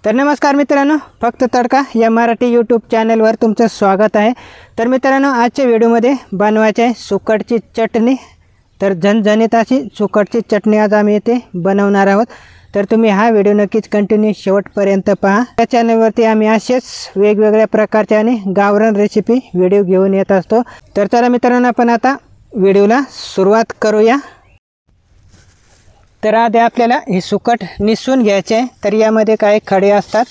तर नमस्कार मित्रांनो, फक्त तडका या मराठी यूट्यूब चॅनलवर तुमचं स्वागत आहे। तर मित्रांनो, आजच्या व्हिडिओमध्ये बनवायची आहे सुकटची चटणी। तर झणझणीत अशी सुकटची चटणी आज आम्ही इथे बनवणार आहोत। तर तुम्ही हा व्हिडिओ नक्कीच कंटिन्यू शेवटपर्यंत पहा। या चॅनलवरती आम्ही असेच वेगवेगळ्या प्रकारचे आणि गावरान रेसिपी व्हिडिओ घेऊन येत असतो। तर चला मित्रांनो, आपण आता व्हिडिओला सुरुवात करूया। तर आधी आपल्याला हे सुकट निसून घ्यायचे आहे। तर यामध्ये काही खडे असतात।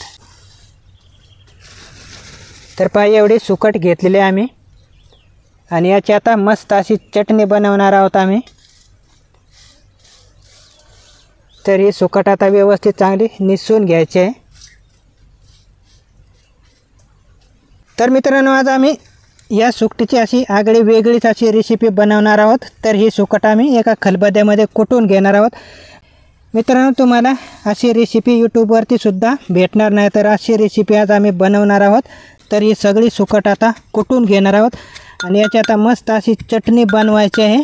तर पहा, एवढी सुकट घेतलेली आम्ही आणि याची आता मस्त अशी चटणी बनवणार आहोत आम्ही। तर ही सुकट आता व्यवस्थित चांगली निसून घ्यायची आहे। तर मित्रांनो, आज आम्ही या सुकटीची अशी आगळी वेगळीच अशी रेसिपी बनवणार आहोत। तर ही सुकट आम्ही एका खलबत्त्यामध्ये कुटून घेणार आहोत। मित्रांनो, तुम्हाला अशी रेसिपी यूट्यूबवरती सुद्धा भेटणार नाही। तर अशी रेसिपी आज आम्ही बनवणार आहोत। तर ही सगळी सुकट आता कुटून घेणार आहोत आणि याची आता मस्त अशी चटणी बनवायची आहे।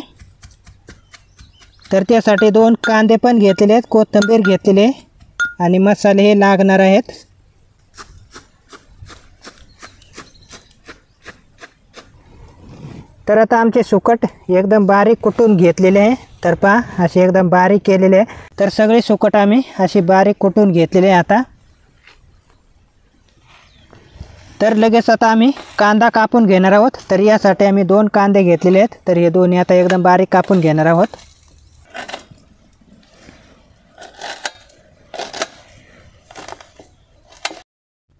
तर त्यासाठी 2 कांदे पण घेतलेले आहेत, कोथिंबीर घेतलेली आहे आणि मसाले हे लागणार आहेत। तर आता आमचे सुकट एकदम बारीक कुटून घेतलेले आहे। तर पहा, असे एकदम बारीक केलेले आहे। तर सगळे सुकट आम्ही अशी बारीक कुटून घेतलेले आहे आता। तर लगेच आता आम्ही कांदा कापून घेणार आहोत। तर यासाठी आम्ही 2 कांदे घेतलेले आहेत। तर हे दोन्ही आता एकदम बारीक कापून घेणार आहोत।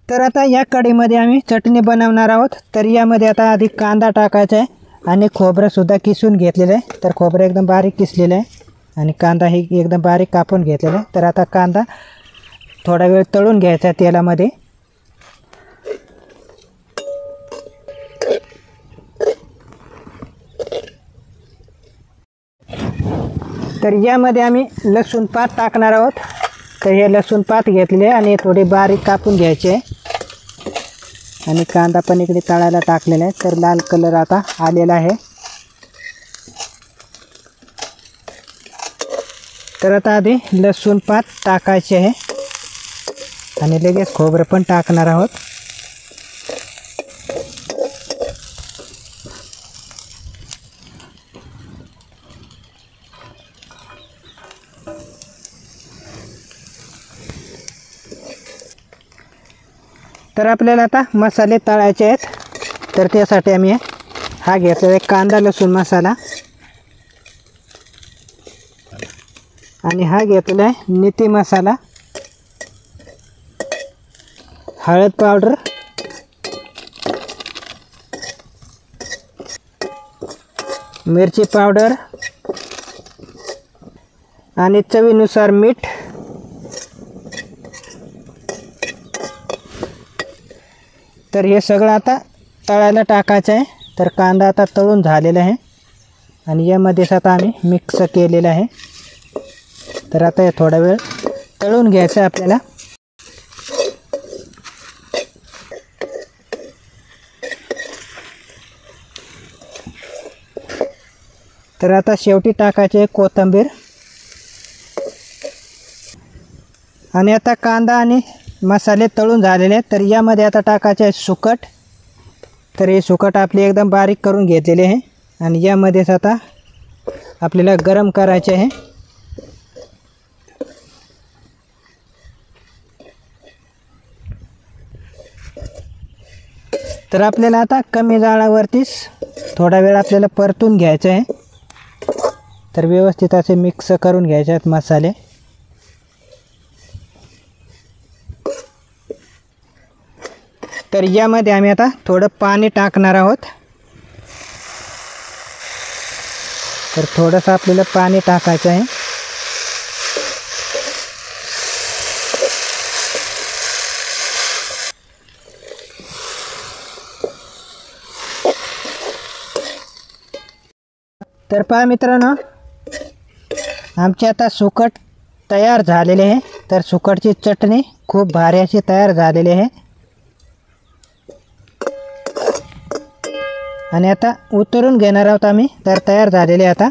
तर आता या कढईमध्ये आम्ही चटणी बनवणार आहोत। तर यामध्ये आता आधी कांदा टाकायचा आहे आणि खोबरं सुद्धा किसून घेतलेलं आहे। तर खोबरं एकदम बारीक किसलेलं आहे आणि कांदा ही एकदम बारीक कापून घेतलेला आहे। तर आता कांदा थोडा वेळ तळून घ्यायचा तेलामध्ये। तर यामध्ये आम्ही लसूण पात टाकणार आहोत। तर हे लसूण पात घेतले आणि थोडी बारीक कापून घ्यायचे आहे आणि कांदा पण इकडे तळायला टाकलेला आहे। तर लाल कलर आता आलेला आहे। तर आता आधी लसूण पात टाकायचे आहे आणि लगेच खोबरं पण टाकणार आहोत। तर आपल्याला आता मसाले तळायचे आहेत। तर त्यासाठी आम्ही हा घेतलेला आहे कांदा लसूण मसाला आणि हा घेतलेला आहे मेथी मसाला, हळद पावडर, मिरची पावडर आणि चवीनुसार मीठ। तर हे सगळं आता तळायला टाकायचं आहे। तर कांदा आता तळून झालेला आहे आणि यामध्येच आता आम्ही मिक्स केलेलं आहे। तर आता हे थोडा वेळ तळून घ्यायचं आहे आपल्याला। तर आता शेवटी टाकायचे आहे कोथिंबीर आणि आता कांदा आणि मसाले तळून झालेले आहेत। तर यामध्ये आता टाकायचे आहे सुकट। तर हे सुकट आपले एकदम बारीक करून घेतलेले आहे आणि यामध्येच आता आपल्याला गरम करायचे आहे। तर आपल्याला आता कमी जाळावरतीच थोडा वेळ आपल्याला परतून घ्यायचं आहे। तर व्यवस्थित असे मिक्स करून घ्यायचे आहेत मसाले। तर यामध्ये आम्ही आता थोडं पाणी टाकणार आहोत। तर थोडंसं आपल्याला पाणी टाकायचं आहे। तर पहा मित्रांनो, आमची आता सुकट तयार झालेली आहे। तर सुकटची चटणी खूप भारी अशी तयार झालेली आहे आणि आता उतरून घेणार आहोत आम्ही। तर तयार झालेली आता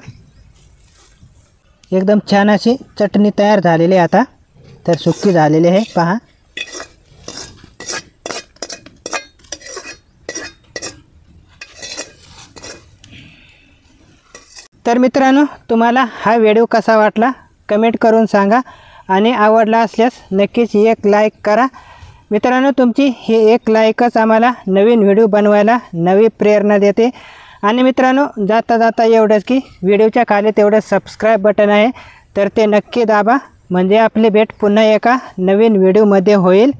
एकदम छान अशी चटणी तयार झालेली आहे आता। तर सुक्की झालेली आहे पहा। तर मित्रांनो, तुम्हाला हा व्हिडिओ कसा वाटला कमेंट करून सांगा आणि आवडला असल्यास नक्कीच एक लाईक करा। मित्रांनो, तुमची ही एक लाईकच आम्हाला नवीन व्हिडिओ बनवायला नवी प्रेरणा देते। आणि मित्रांनो, जाता जाता एवढंच की व्हिडिओच्या खाली तेवढं सबस्क्राईब बटन आहे तर ते नक्की दाबा, म्हणजे आपली भेट पुन्हा एका नवीन व्हिडिओमध्ये होईल।